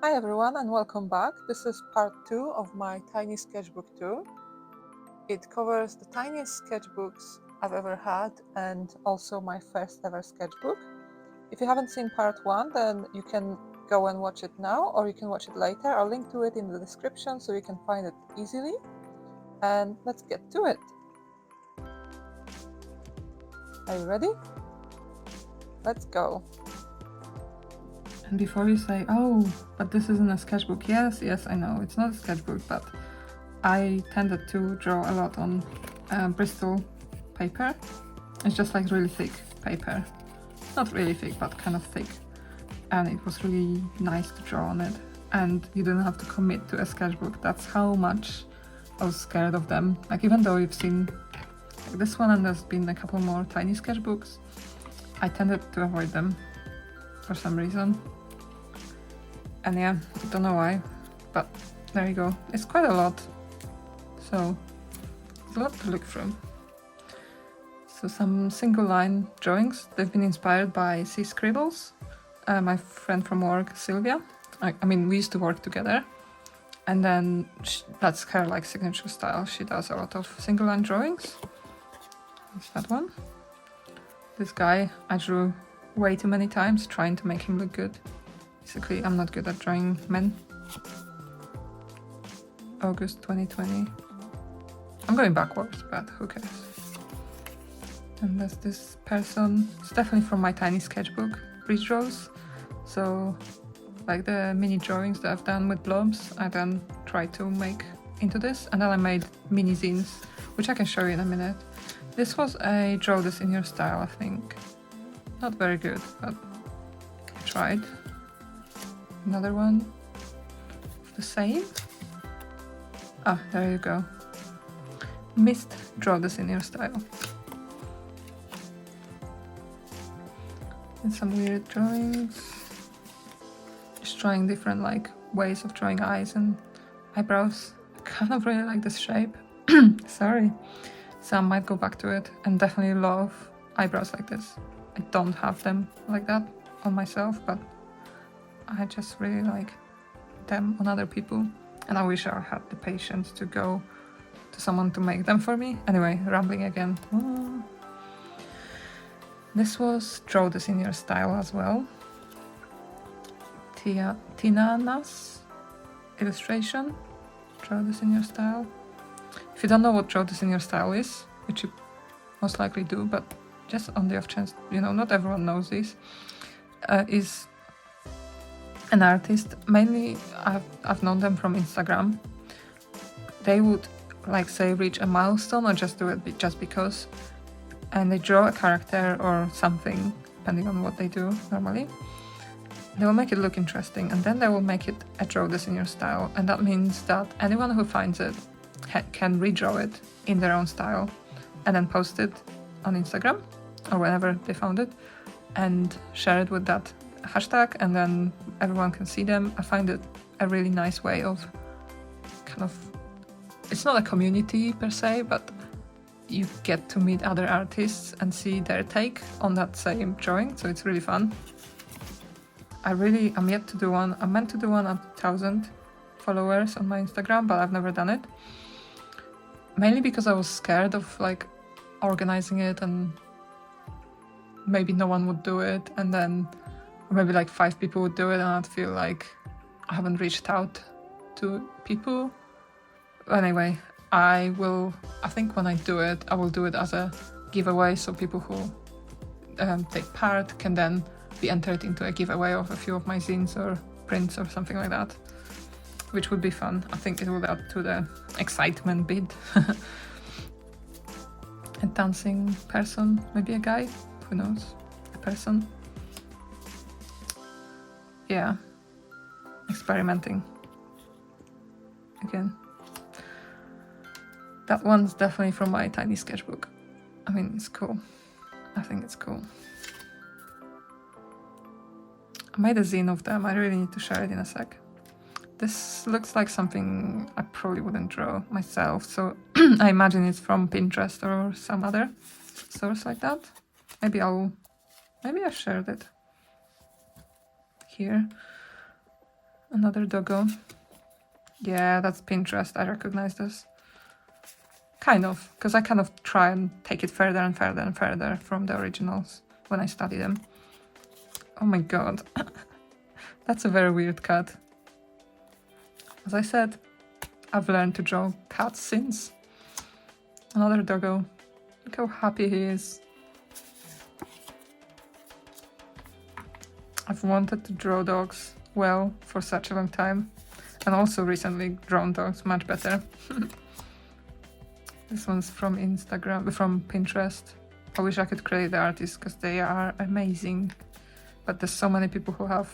Hi everyone and welcome back. This is part 2 of my Tiny Sketchbook Tour. It covers the tiniest sketchbooks I've ever had and also my first ever sketchbook. If you haven't seen part 1, then you can go and watch it now or you can watch it later. I'll link to it in the description so you can find it easily. And let's get to it. Are you ready? Let's go. And before you say, oh, but this isn't a sketchbook. Yes, I know, it's not a sketchbook, but I tended to draw a lot on Bristol paper. It's just like really thick paper. Not really thick, but kind of thick. And it was really nice to draw on it. And you didn't have to commit to a sketchbook. That's how much I was scared of them. Like, even though you've seen like this one and there's been a couple more tiny sketchbooks, I tended to avoid them for some reason. And yeah, I don't know why, but there you go. It's quite a lot, so it's a lot to look through. So some single line drawings. They've been inspired by C Scribbles, my friend from work, Sylvia. I mean, we used to work together, and then that's her like signature style. She does a lot of single line drawings. That's that one. This guy I drew way too many times, trying to make him look good. Basically, I'm not good at drawing men. August 2020. I'm going backwards, but who cares? And there's this person. It's definitely from my tiny sketchbook, bridge draws. So, like the mini drawings that I've done with blobs, I then tried to make into this. And then I made mini zines, which I can show you in a minute. This was a draw this in your style, I think. Not very good, but I tried. Another one, the same. Ah, there you go. Missed draw this in your style. And some weird drawings. Just trying different like ways of drawing eyes and eyebrows. I kind of really like this shape. Sorry. So I might go back to it and definitely love eyebrows like this. I don't have them like that on myself, but I just really like them on other people, and I wish I had the patience to go to someone to make them for me. Anyway, rambling again. This was draw this in your style as well. Tina's illustration. Draw this in your style. If you don't know what draw this in your style is, which you most likely do, but just on the off chance, you know, not everyone knows this, is an artist. Mainly I've known them from Instagram. They would like say reach a milestone or just do it just because, and they draw a character or something depending on what they do normally. They will make it look interesting and then they will make it a draw this in your style, and that means that anyone who finds it can redraw it in their own style and then post it on Instagram or whenever they found it and share it with that hashtag, and then everyone can see them. I find it a really nice way of kind of, it's not a community per se, but you get to meet other artists and see their take on that same drawing, so it's really fun. I'm yet to do one. I'm meant to do one at 1,000 followers on my Instagram, but I've never done it. Mainly because I was scared of like organizing it and maybe no one would do it, and then maybe like 5 people would do it and I'd feel like I haven't reached out to people. Anyway, I think when I do it, I will do it as a giveaway, so people who take part can then be entered into a giveaway of a few of my zines or prints or something like that, which would be fun. I think it will add to the excitement bit. A dancing person, maybe a guy, who knows, a person. Yeah, experimenting again. That one's definitely from my tiny sketchbook. I mean, it's cool. I think it's cool. I made a zine of them. I really need to share it in a sec. This looks like something I probably wouldn't draw myself, so I imagine it's from Pinterest or some other source like that. Maybe I shared it here. Another doggo. Yeah, that's Pinterest. I recognize this. Kind of, because I kind of try and take it further and further and further from the originals when I study them. Oh my god. That's a very weird cat. As I said, I've learned to draw cats since. Another doggo. Look how happy he is. I've wanted to draw dogs well for such a long time. And also recently drawn dogs much better. This one's from Instagram, from Pinterest. I wish I could credit the artists because they are amazing. But there's so many people who have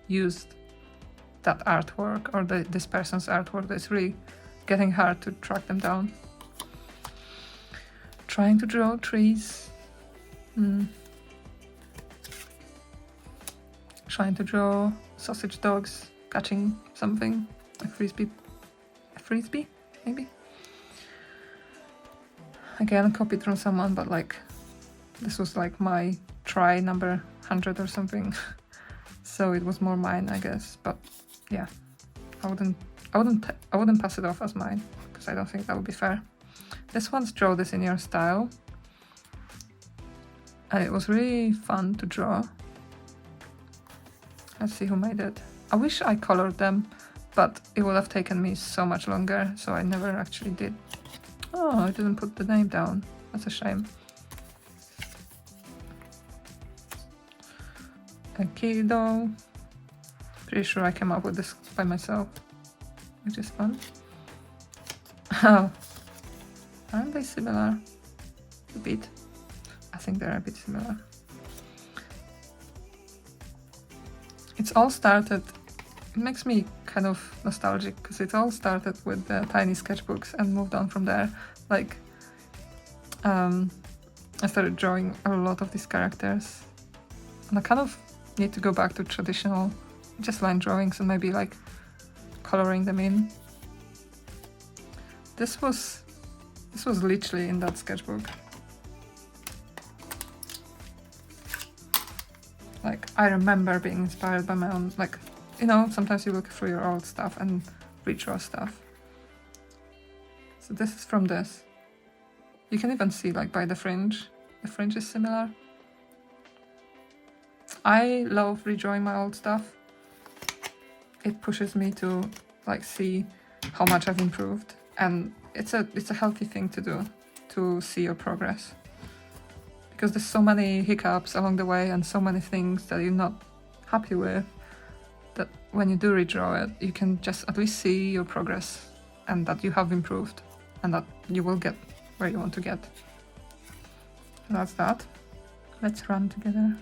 used that artwork or this person's artwork that it's really getting hard to track them down. Trying to draw trees. Trying to draw sausage dogs catching something. A frisbee. A frisbee, maybe? Again, copied from someone, but like this was like my try number 100 or something. So it was more mine, I guess. But yeah, I wouldn't pass it off as mine because I don't think that would be fair. This one's Draw This in Your Style. And it was really fun to draw. Let's see who made it. I wish I colored them, but it would have taken me so much longer, so I never actually did. Oh, I didn't put the name down. That's a shame. A kiddo. Pretty sure I came up with this by myself, which is fun. Oh, aren't they similar? A bit. I think they're a bit similar. It's all started, it makes me kind of nostalgic because it all started with the tiny sketchbooks and moved on from there. Like, I started drawing a lot of these characters and I kind of need to go back to traditional just line drawings and maybe like coloring them in. This was literally in that sketchbook. Like, I remember being inspired by my own, like, you know, sometimes you look through your old stuff and redraw stuff. So this is from this. You can even see, like, by the fringe is similar. I love redrawing my old stuff. It pushes me to, like, see how much I've improved. And it's a healthy thing to do, to see your progress. Because there's so many hiccups along the way and so many things that you're not happy with, that when you do redraw it, you can just at least see your progress and that you have improved and that you will get where you want to get. That's that. Let's run together.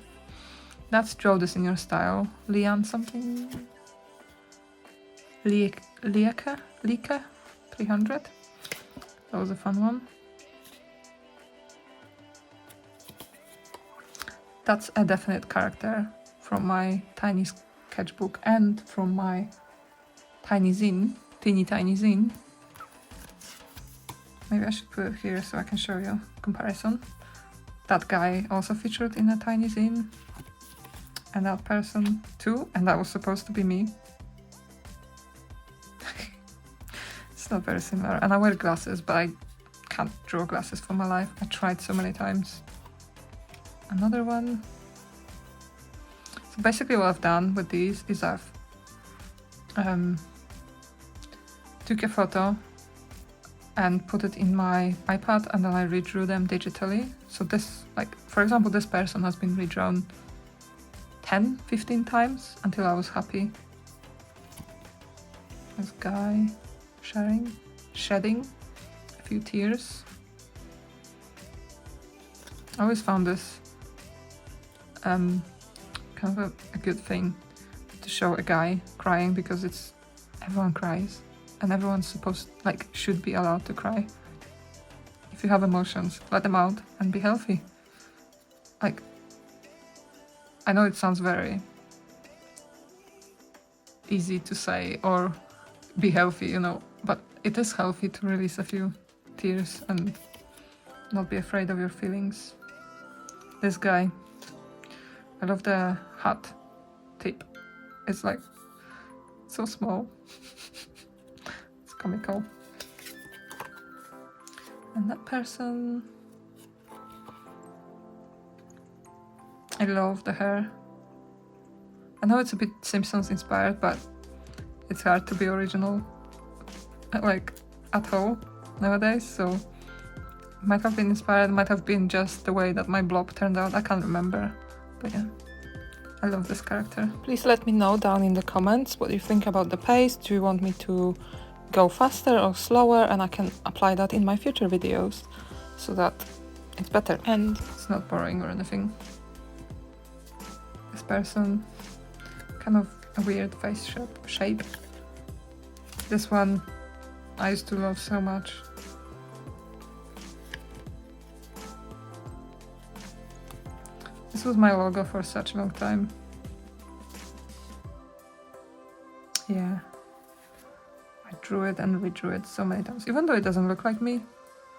That's Draw This in Your Style. Lian something? Lieka 300. That was a fun one. That's a definite character from my tiny sketchbook and from my tiny zine, teeny tiny zine. Maybe I should put it here so I can show you comparison. That guy also featured in a tiny zine. And that person too, and that was supposed to be me. It's not very similar. And I wear glasses, but I can't draw glasses for my life. I tried so many times. Another one. So basically what I've done with these is I've took a photo and put it in my iPad and then I redrew them digitally. So this, like, for example, this person has been redrawn 10, 15 times until I was happy. This guy shedding a few tears. I always found this kind of a good thing to show a guy crying, because everyone cries and everyone's should be allowed to cry. If you have emotions, let them out and be healthy. Like, I know it sounds very easy to say, or be healthy, you know, but it is healthy to release a few tears and not be afraid of your feelings. This guy, I love the hat tip. It's so small. It's comical. And that person, I love the hair. I know it's a bit Simpsons inspired, but it's hard to be original, like, at all nowadays, so might have been inspired, might have been just the way that my blob turned out, I can't remember, but yeah, I love this character. Please let me know down in the comments what you think about the pace. Do you want me to go faster or slower, and I can apply that in my future videos so that it's better and it's not boring or anything. This person, kind of a weird face shape. This one I used to love so much. This was my logo for such a long time. Yeah. I drew it and redrew it so many times. Even though it doesn't look like me,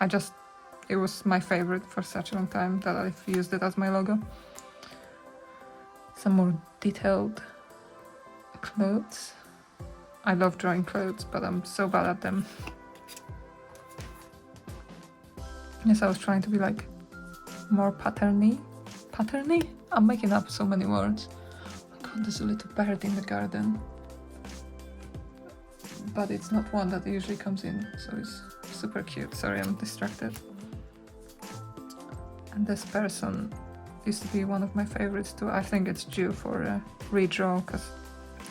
it was my favorite for such a long time that I've used it as my logo. Some more detailed clothes. I love drawing clothes, but I'm so bad at them. Yes, I was trying to be like more patterny. Patterny? I'm making up so many words. Oh my god, there's a little bird in the garden. But it's not one that usually comes in, so it's super cute. Sorry, I'm distracted. And this person used to be one of my favorites too. I think it's due for a redraw, because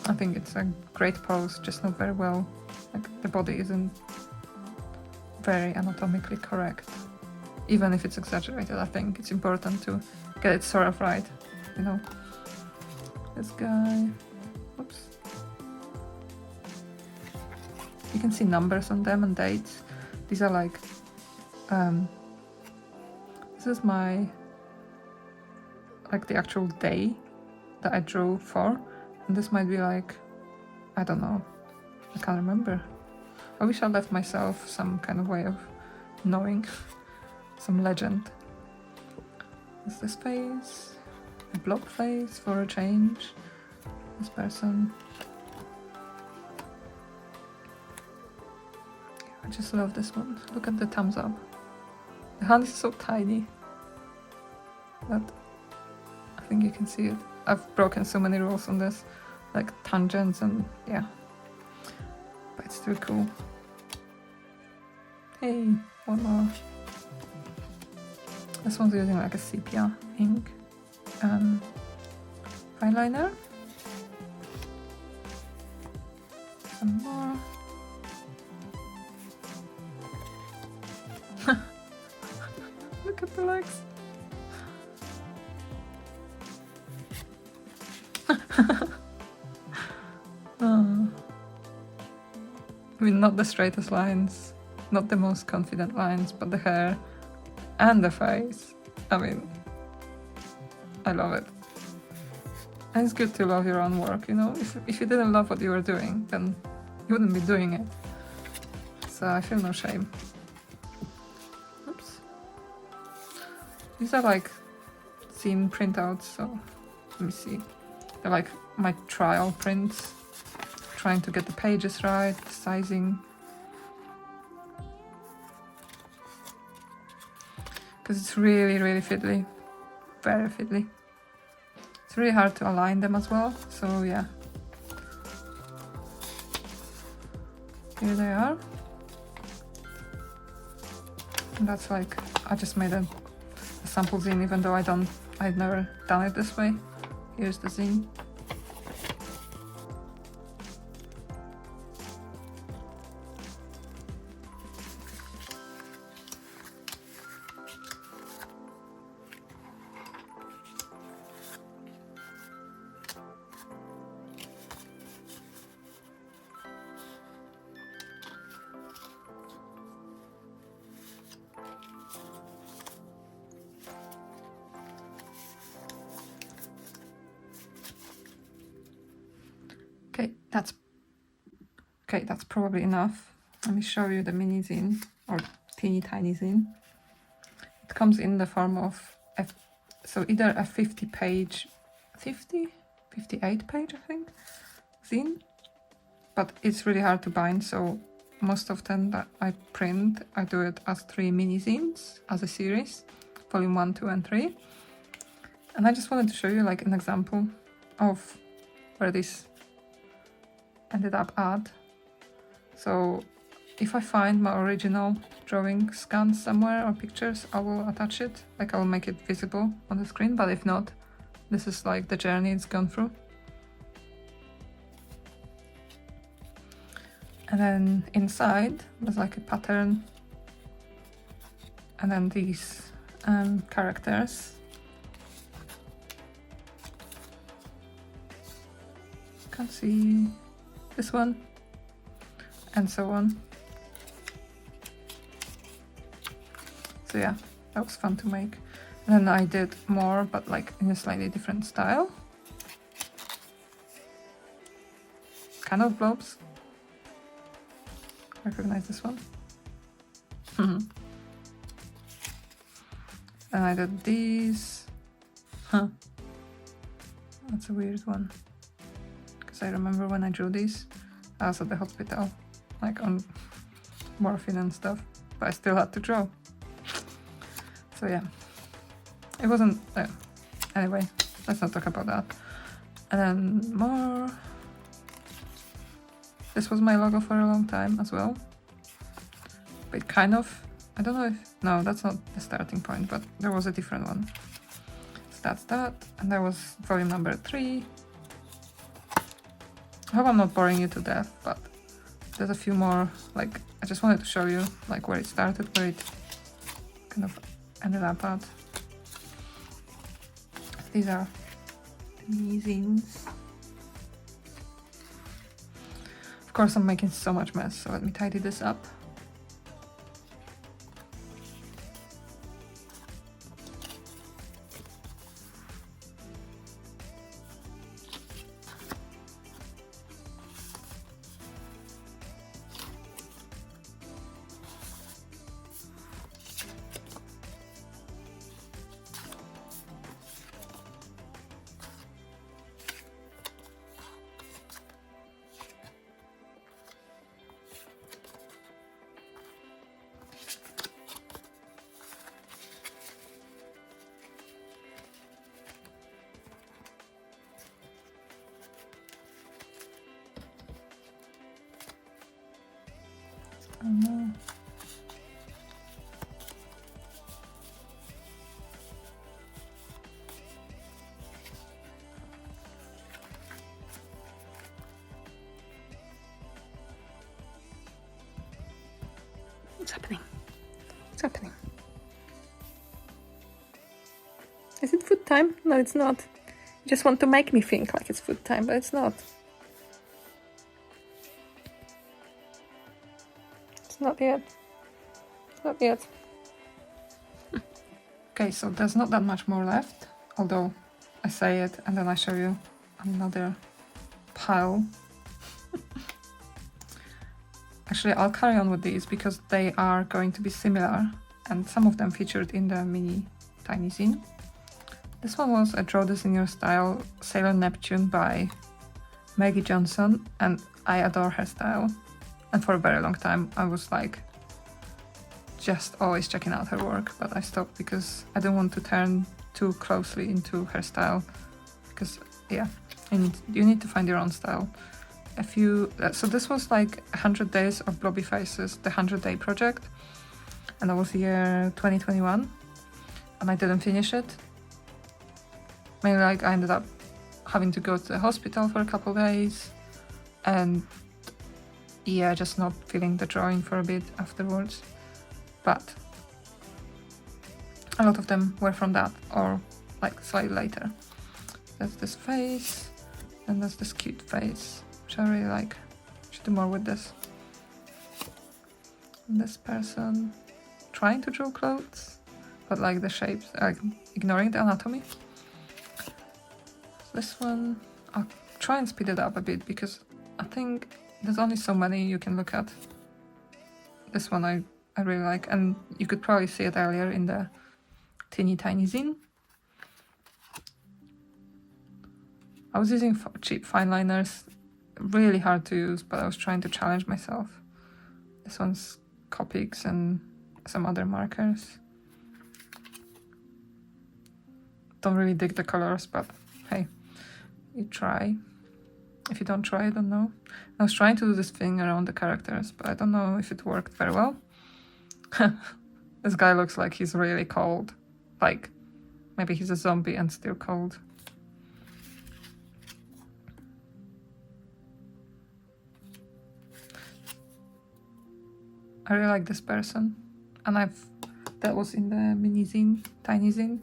I think it's a great pose, just not very well. Like, the body isn't very anatomically correct. Even if it's exaggerated, I think it's important to get it sort of right, you know. This guy, whoops. You can see numbers on them and dates. These are like, this is my, like, the actual day that I drew for. And this might be like, I don't know, I can't remember. I wish I left myself some kind of way of knowing, some legend. Is this face? A blob face for a change. This person. I just love this one. Look at the thumbs up. The hand is so tiny, but I think you can see it. I've broken so many rules on this, like tangents and yeah, but it's still cool. Hey, one more. This one's using like a sepia ink eyeliner. Some more. Look at the legs. Oh. I mean, not the straightest lines, not the most confident lines, but the hair and the face. I mean, I love it. And it's good to love your own work, you know? If you didn't love what you were doing, then you wouldn't be doing it. So I feel no shame. Oops. These are like scene printouts, so let me see. They're like my trial prints, trying to get the pages right, the sizing. Because it's really, really fiddly. Very fiddly. It's really hard to align them as well, so yeah. Here they are. And that's like, I just made a sample zine, even though I'd never done it this way. Here's the zine. Okay, that's probably enough. Let me show you the mini zine, or teeny tiny zine. It comes in the form of, so either a 58 page, I think, zine, but it's really hard to bind, so most of them that I print, I do it as 3 mini zines as a series, volume 1, 2 and 3. And I just wanted to show you like an example of where this ended up at. So if I find my original drawing scans somewhere or pictures, I will attach it, like I will make it visible on the screen, but if not, this is like the journey it's gone through. And then inside there's like a pattern, and then these characters. Can't see this one, and so on. So yeah, that was fun to make. And then I did more, but like in a slightly different style. Kind of blobs. Recognize this one? And I did these. Huh. That's a weird one. Because I remember when I drew these, I was at the hospital, like on morphine and stuff, but I still had to draw. So yeah, it wasn't, anyway, let's not talk about that. And then more. This was my logo for a long time as well. But kind of, I don't know if, no, that's not the starting point, but there was a different one. So that's that, and that was volume number 3. I hope I'm not boring you to death, but there's a few more, like, I just wanted to show you, like, where it started, where it kind of ended up at. These are mini zines. Of course, I'm making so much mess, so let me tidy this up. Oh no. What's happening? What's happening? Is it food time? No, it's not. You just want to make me think like it's food time, but it's not. It's not yet. Not yet. Okay, so there's not that much more left, although I say it and then I show you another pile. Actually, I'll carry on with these because they are going to be similar, and some of them featured in the mini tiny zine. This one was a Draw This in Your Style Sailor Neptune by Maggie Johnson, and I adore her style. And for a very long time I was like just always checking out her work, but I stopped because I don't want to turn too closely into her style, because yeah, you need to find your own style. So this was like 100 days of Blobby Faces, the 100-day project, and that was the year 2021, and I didn't finish it. Mainly like I ended up having to go to the hospital for a couple of days, and yeah, just not feeling the drawing for a bit afterwards. But a lot of them were from that, or like slightly later. There's this face, and there's this cute face, which I really like. Should do more with this. And this person trying to draw clothes, but like the shapes, ignoring the anatomy. This one, I'll try and speed it up a bit because I think there's only so many you can look at. This one I really like, and you could probably see it earlier in the teeny tiny zine. I was using cheap fine liners really hard to use, but I was trying to challenge myself. This one's Copics and some other markers. Don't really dig the colors, but hey, you try. If you don't try, you don't know. I was trying to do this thing around the characters, but I don't know if it worked very well. This guy looks like he's really cold. Like, maybe he's a zombie and still cold. I really like this person. And that was in the mini zine, tiny zine.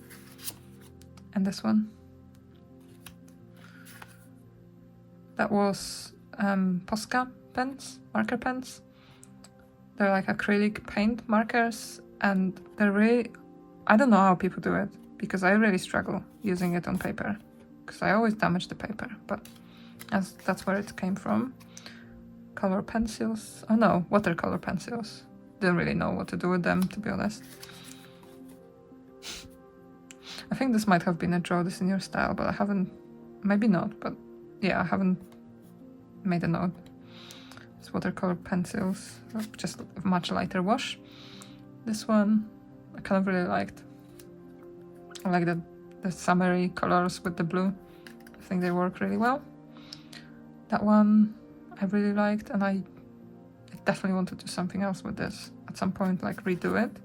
And this one. That was Posca pens, marker pens. They're like acrylic paint markers, and they're really, I don't know how people do it, because I really struggle using it on paper, because I always damage the paper, but that's where it came from. Color pencils, oh no, watercolor pencils. Didn't really know what to do with them, to be honest. I think this might have been a draw this in your style, but I haven't, maybe not, but yeah, I haven't made a note. It's watercolor pencils, just a much lighter wash. This one I kind of really liked. I like the summery colors with the blue. I think they work really well. That one I really liked, and I definitely want to do something else with this at some point, like redo it.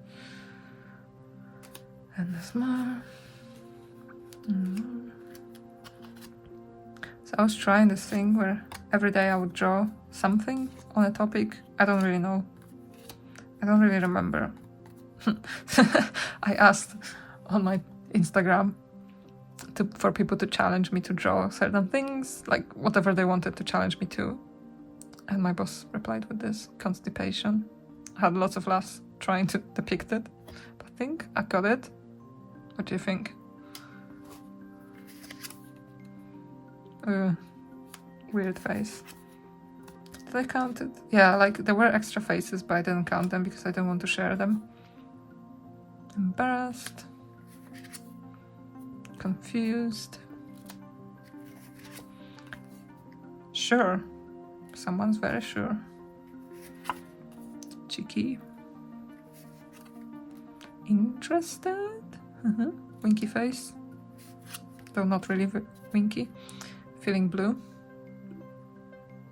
And there's more. So I was trying this thing where every day I would draw something on a topic. I don't really know. I don't really remember. I asked on my Instagram for people to challenge me to draw certain things, like whatever they wanted to challenge me to. And my boss replied with this: constipation. I had lots of laughs trying to depict it, but I think I got it. What do you think? Weird face. Did I count it? Yeah, like there were extra faces, but I didn't count them because I didn't want to share them. Embarrassed. Confused. Sure. Someone's very sure. Cheeky. Interested? Winky face. Though not really winky. Feeling blue.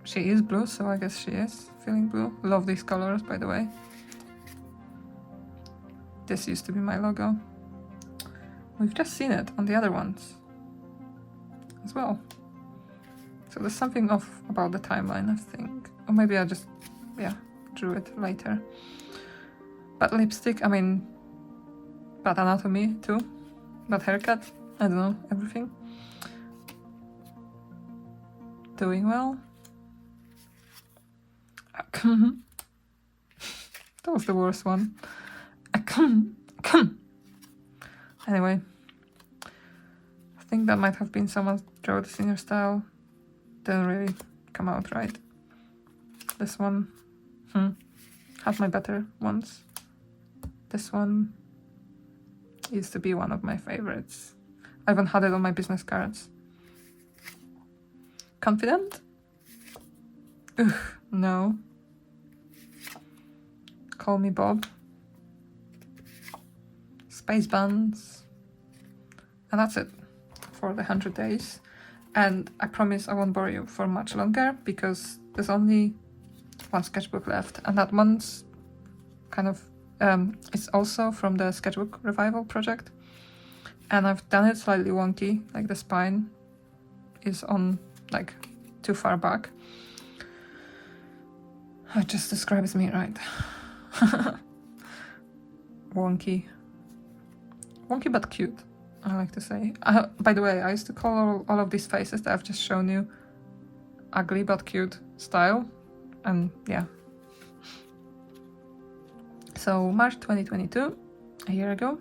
She is blue, so I guess she is feeling blue. Love these colors, by the way. This used to be my logo. We've just seen it on the other ones as well. So there's something off about the timeline, I think. Or maybe I just, yeah, drew it later. But lipstick, I mean, bad anatomy too. Bad haircut, I don't know, everything. Doing well. That was the worst one. Anyway, I think that might have been someone drew this in your style. Didn't really come out right. This one, had my better ones. This one used to be one of my favorites. I even had it on my business cards. Confident? Ugh, no. Call me Bob. Space buns. And that's it for the 100 days. And I promise I won't bore you for much longer, because there's only one sketchbook left, and that one's kind of it's also from the sketchbook revival project, and I've done it slightly wonky, like the spine is on like too far back. It just describes me right. Wonky but cute, I like to say. By the way, I used to call all of these faces that I've just shown you ugly but cute style, and yeah. So March 2022, a year ago.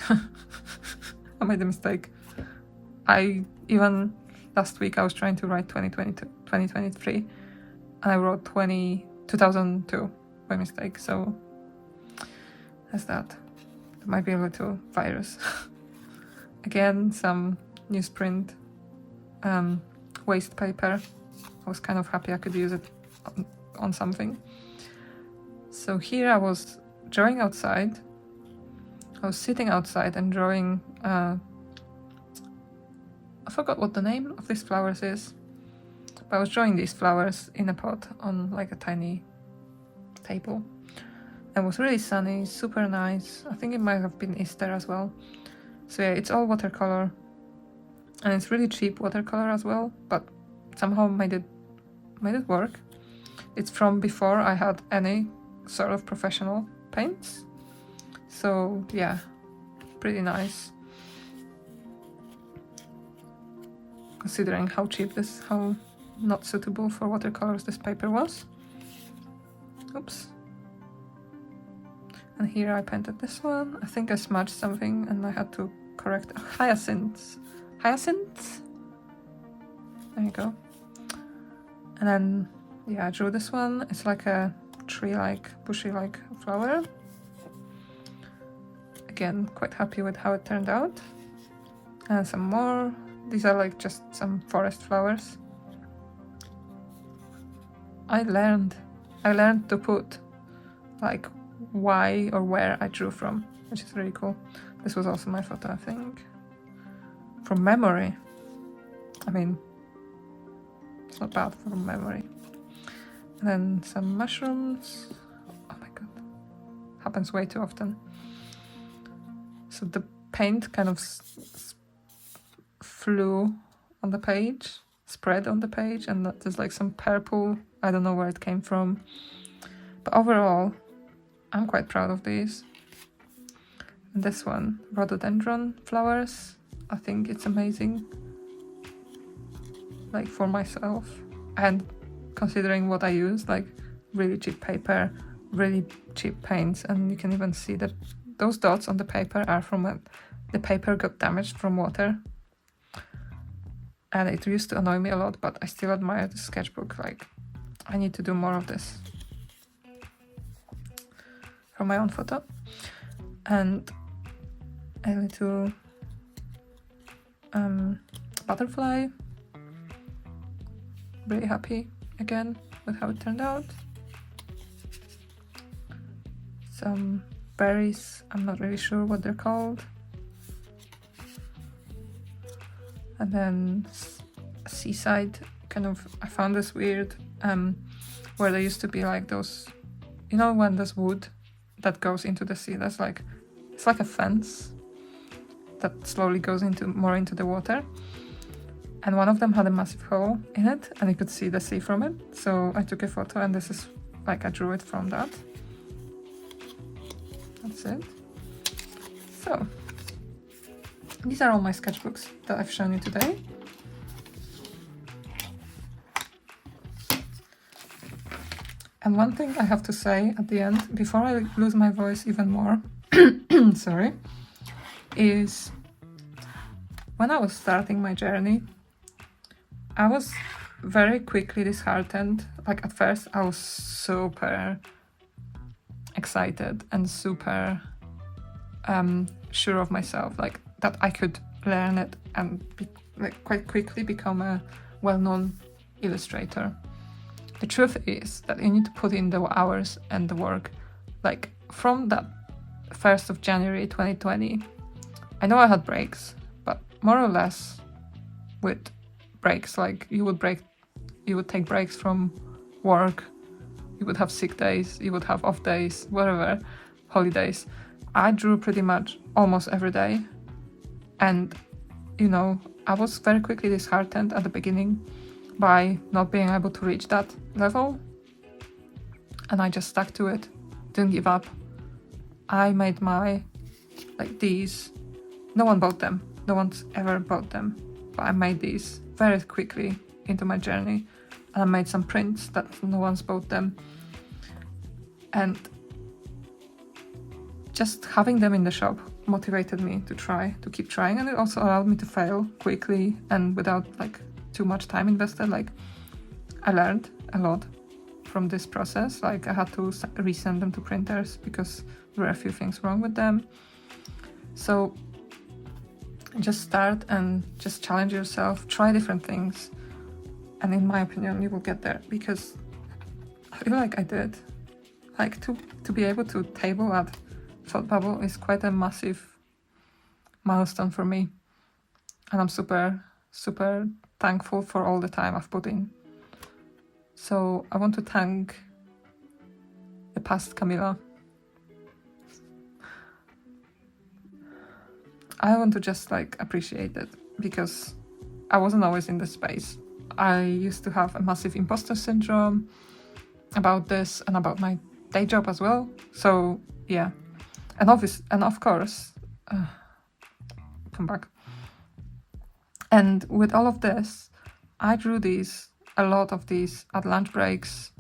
I made a mistake. Even last week I was trying to write 2023, and I wrote 2002 by mistake, so that's that. There might be a little virus. Again, some newsprint waste paper. I was kind of happy I could use it on something. So here I was drawing outside. I was sitting outside and drawing, I forgot what the name of these flowers is, but I was drawing these flowers in a pot on like a tiny table. It was really sunny, super nice. I think it might have been Easter as well. So yeah, it's all watercolor, and it's really cheap watercolor as well, but somehow made it work. It's from before I had any sort of professional paints, so yeah, pretty nice considering how cheap this, how not suitable for watercolors this paper was. Oops. And here I painted this one. I think I smudged something and I had to correct hyacinths. Hyacinths? There you go. And then, yeah, I drew this one. It's like a tree-like, bushy-like flower. Again, quite happy with how it turned out. And some more. These are like just some forest flowers. I learned to put like why or where I drew from, which is really cool. This was also my photo, I think. From memory. I mean, it's not bad from memory. And then some mushrooms. Oh my god. Happens way too often. So the paint kind of flew on the page, spread on the page, and there's like some purple. I don't know where it came from. But overall, I'm quite proud of these. And this one, rhododendron flowers. I think it's amazing. Like for myself. And considering what I use, like really cheap paper, really cheap paints. And you can even see that those dots on the paper are from when the paper got damaged from water. And it used to annoy me a lot, but I still admire the sketchbook. Like, I need to do more of this. From my own photo. And a little butterfly. Really happy again with how it turned out. Some berries, I'm not really sure what they're called. And then seaside, kind of, I found this weird, where there used to be like those, you know, when there's wood that goes into the sea, that's like, it's like a fence that slowly goes more into the water. And one of them had a massive hole in it, and you could see the sea from it. So I took a photo, and this is like, I drew it from that. That's it. So, these are all my sketchbooks that I've shown you today. And one thing I have to say at the end, before I lose my voice even more, sorry, is when I was starting my journey, I was very quickly disheartened. Like at first I was super excited and super sure of myself, like that I could learn it and like quite quickly become a well-known illustrator. The truth is that you need to put in the hours and the work. Like from that 1st of January 2020, I know I had breaks, but more or less with breaks, like you would take breaks from work, you would have sick days, you would have off days, whatever, holidays. I drew pretty much almost every day. And, you know, I was very quickly disheartened at the beginning by not being able to reach that level. And I just stuck to it, didn't give up. I made my, like these, no one bought them, no one's ever bought them, but I made these very quickly into my journey. And I made some prints that no one's bought them. And just having them in the shop motivated me to keep trying, and it also allowed me to fail quickly and without like too much time invested. Like I learned a lot from this process. Like I had to resend them to printers because there were a few things wrong with them. So just start and just challenge yourself, try different things. And in my opinion, you will get there, because I feel like I did. Like, to be able to table at Thought Bubble is quite a massive milestone for me. And I'm super, super thankful for all the time I've put in. So I want to thank the past Camilla. I want to just like appreciate it, because I wasn't always in this space. I used to have a massive imposter syndrome about this and about my day job as well. So yeah, and of course, come back. And with all of this, I drew a lot of these at lunch breaks,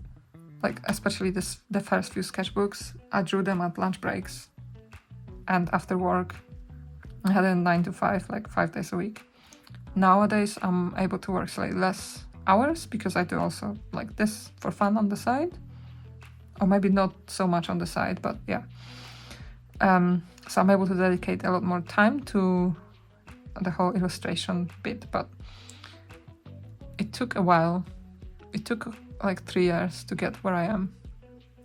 like especially the first few sketchbooks. I drew them at lunch breaks and after work. I had a 9 to 5, like 5 days a week. Nowadays, I'm able to work slightly less hours, because I do also like this for fun on the side, or maybe not so much on the side, but yeah. So I'm able to dedicate a lot more time to the whole illustration bit, but it took a while. It took like 3 years to get where I am.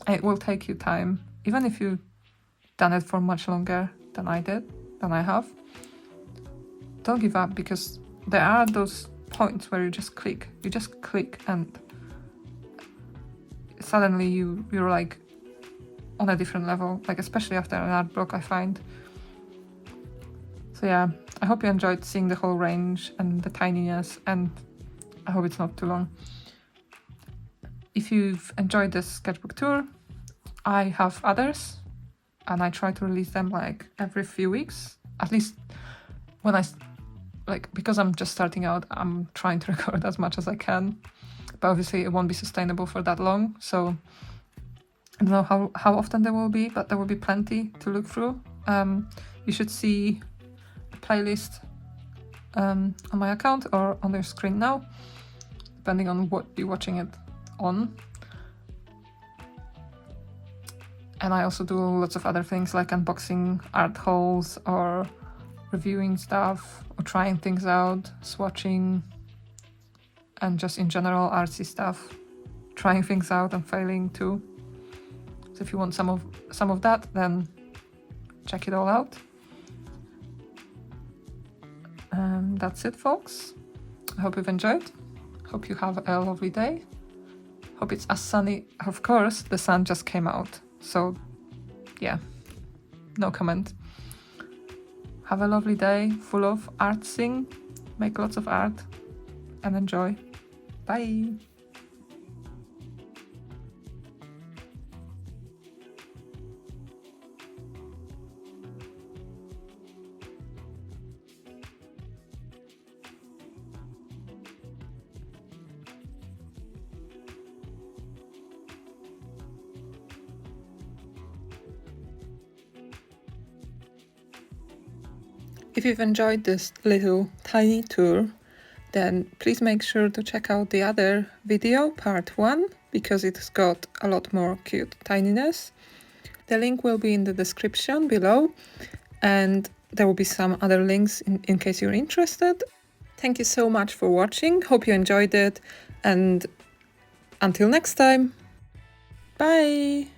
It will take you time, even if you've done it for much longer than I have. Don't give up, because there are those points where you just click and suddenly you're like on a different level, like especially after an art block, I find. So yeah, I hope you enjoyed seeing the whole range and the tininess, and I hope it's not too long. If you've enjoyed this sketchbook tour, I have others, and I try to release them like every few weeks, at least when because I'm just starting out, I'm trying to record as much as I can, but obviously it won't be sustainable for that long, so I don't know how often there will be, but there will be plenty to look through. You should see a playlist on my account or on your screen now, depending on what you're watching it on. And I also do lots of other things, like unboxing art hauls or reviewing stuff or trying things out, swatching, and just in general artsy stuff, trying things out and failing too. So if you want some of that, then check it all out. And that's it, folks. I hope you've enjoyed. Hope you have a lovely day. Hope it's as sunny. Of course, the sun just came out, so yeah, no comment. Have a lovely day full of artsing. Make lots of art and enjoy. Bye! If you've enjoyed this little tiny tour, then please make sure to check out the other video, part 1, because it's got a lot more cute tininess. The link will be in the description below, and there will be some other links in case you're interested. Thank you so much for watching, hope you enjoyed it, and until next time, bye!